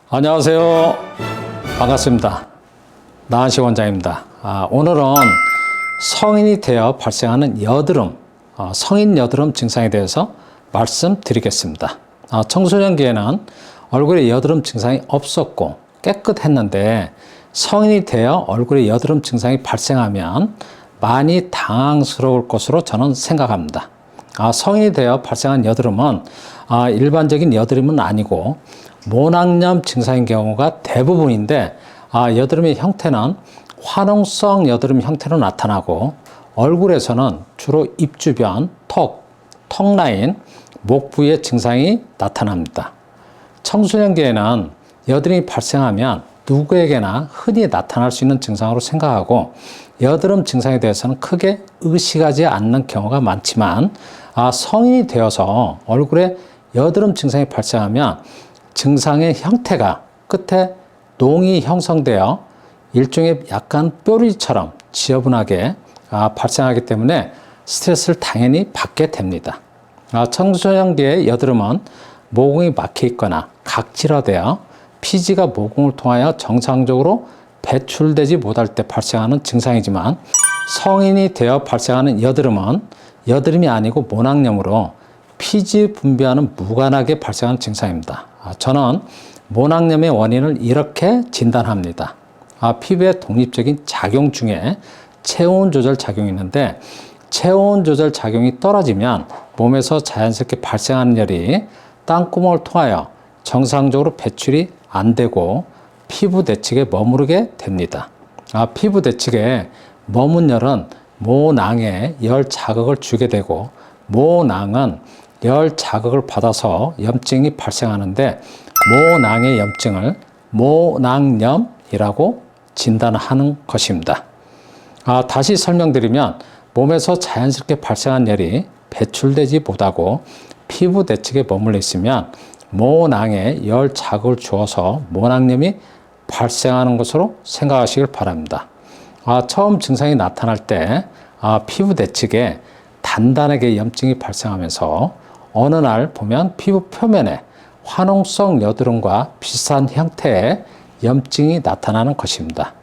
안녕하세요. 반갑습니다. 나한식 원장입니다. 오늘은 성인이 되어 발생하는 여드름, 성인 여드름 증상에 대해서 말씀드리겠습니다. 청소년기에는 얼굴에 여드름 증상이 없었고 깨끗했는데 성인이 되어 얼굴에 여드름 증상이 발생하면 많이 당황스러울 것으로 저는 생각합니다. 성인이 되어 발생한 여드름은 일반적인 여드름은 아니고 모낭염 증상인 경우가 대부분인데 여드름의 형태는 화농성 여드름 형태로 나타나고 얼굴에서는 주로 입 주변, 턱 라인, 목 부위의 증상이 나타납니다. 청소년기에는 여드름이 발생하면 누구에게나 흔히 나타날 수 있는 증상으로 생각하고 여드름 증상에 대해서는 크게 의식하지 않는 경우가 많지만 성인이 되어서 얼굴에 여드름 증상이 발생하면 증상의 형태가 끝에 농이 형성되어 일종의 약간 뾰루지처럼 지저분하게 발생하기 때문에 스트레스를 당연히 받게 됩니다. 청소년기의 여드름은 모공이 막혀 있거나 각질화되어 피지가 모공을 통하여 정상적으로 배출되지 못할 때 발생하는 증상이지만 성인이 되어 발생하는 여드름은 여드름이 아니고 모낭염으로 피지 분비와는 무관하게 발생하는 증상입니다. 저는 모낭염의 원인을 이렇게 진단합니다. 피부의 독립적인 작용 중에 체온 조절 작용이 있는데 체온 조절 작용이 떨어지면 몸에서 자연스럽게 발생하는 열이 땀구멍을 통하여 정상적으로 배출이 안 되고 피부 내측에 머무르게 됩니다. 피부 내측에 머문 열은 모낭에 열 자극을 주게 되고 모낭은 열 자극을 받아서 염증이 발생하는데 모낭의 염증을 모낭염이라고 진단하는 것입니다. 다시 설명드리면 몸에서 자연스럽게 발생한 열이 배출되지 못하고 피부 내측에 머물러 있으면 모낭에 열 자극을 주어서 모낭염이 발생하는 것으로 생각하시길 바랍니다. 처음 증상이 나타날 때 피부 내측에 단단하게 염증이 발생하면서 어느 날 보면 피부 표면에 화농성 여드름과 비슷한 형태의 염증이 나타나는 것입니다.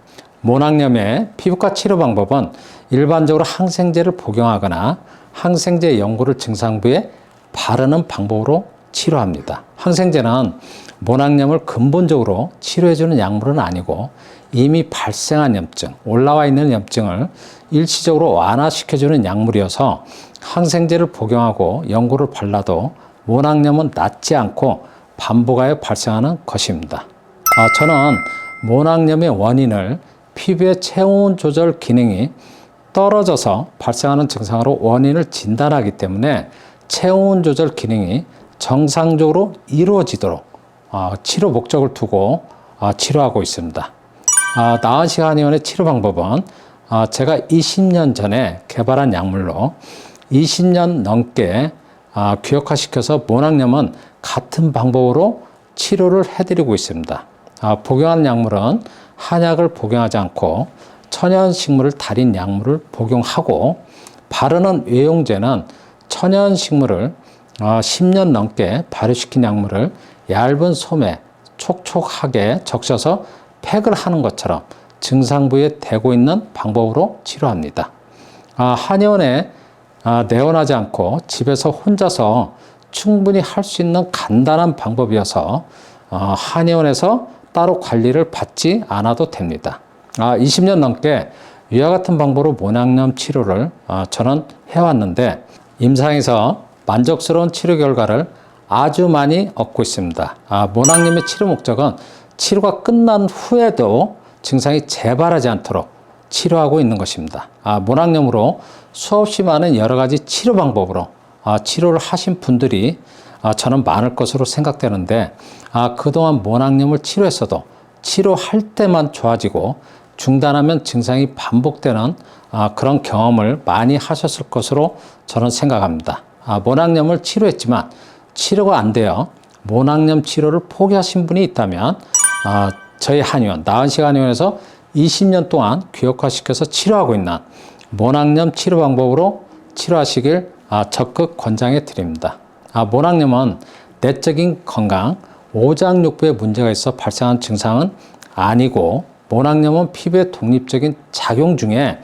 모낭염의 피부과 치료 방법은 일반적으로 항생제를 복용하거나 항생제 연고를 증상부에 바르는 방법으로 치료합니다. 항생제는 모낭염을 근본적으로 치료해주는 약물은 아니고 이미 발생한 염증, 올라와 있는 염증을 일시적으로 완화시켜주는 약물이어서 항생제를 복용하고 연고를 발라도 모낭염은 낫지 않고 반복하여 발생하는 것입니다. 저는 모낭염의 원인을 피부의 체온 조절 기능이 떨어져서 발생하는 증상으로 원인을 진단하기 때문에 체온 조절 기능이 정상적으로 이루어지도록 치료 목적을 두고 치료하고 있습니다. 나은식 한의원의 치료 방법은 제가 20년 전에 개발한 약물로 20년 넘게 규격화시켜서 모낭염은 같은 방법으로 치료를 해드리고 있습니다. 복용하는 약물은 한약을 복용하지 않고 천연식물을 달인 약물을 복용하고 바르는 외용제는 천연식물을 10년 넘게 발효시킨 약물을 얇은 솜에 촉촉하게 적셔서 팩을 하는 것처럼 증상 부위에 대고 있는 방법으로 치료합니다. 한의원에 내원하지 않고 집에서 혼자서 충분히 할 수 있는 간단한 방법이어서 한의원에서 따로 관리를 받지 않아도 됩니다. 20년 넘게 위와 같은 방법으로 모낭염 치료를 저는 해왔는데 임상에서 만족스러운 치료 결과를 아주 많이 얻고 있습니다. 모낭염의 치료 목적은 치료가 끝난 후에도 증상이 재발하지 않도록 치료하고 있는 것입니다. 모낭염으로 수없이 많은 여러 가지 치료 방법으로 치료를 하신 분들이 저는 많을 것으로 생각되는데 그동안 모낭염을 치료했어도 치료할 때만 좋아지고 중단하면 증상이 반복되는 그런 경험을 많이 하셨을 것으로 저는 생각합니다. 모낭염을 치료했지만 치료가 안 돼요. 모낭염 치료를 포기하신 분이 있다면 저희 한의원, 나은식 한의원에서 20년 동안 규격화시켜서 치료하고 있는 모낭염 치료 방법으로 치료하시길 적극 권장해 드립니다. 모낭염은 내적인 건강, 오장육부에 문제가 있어 발생한 증상은 아니고, 모낭염은 피부의 독립적인 작용 중에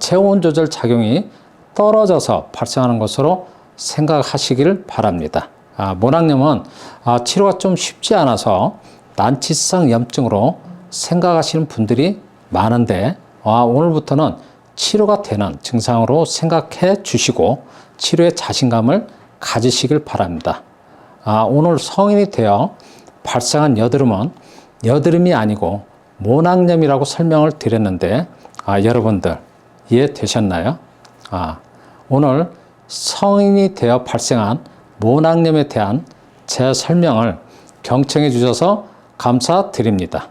체온 조절 작용이 떨어져서 발생하는 것으로 생각하시길 바랍니다. 모낭염은 치료가 좀 쉽지 않아서 난치성 염증으로 생각하시는 분들이 많은데, 오늘부터는 치료가 되는 증상으로 생각해 주시고 치료에 자신감을 가지시길 바랍니다. 오늘 성인이 되어 발생한 여드름은 여드름이 아니고 모낭염이라고 설명을 드렸는데, 여러분들 이해되셨나요? 오늘 성인이 되어 발생한 모낭염에 대한 제 설명을 경청해 주셔서 감사드립니다.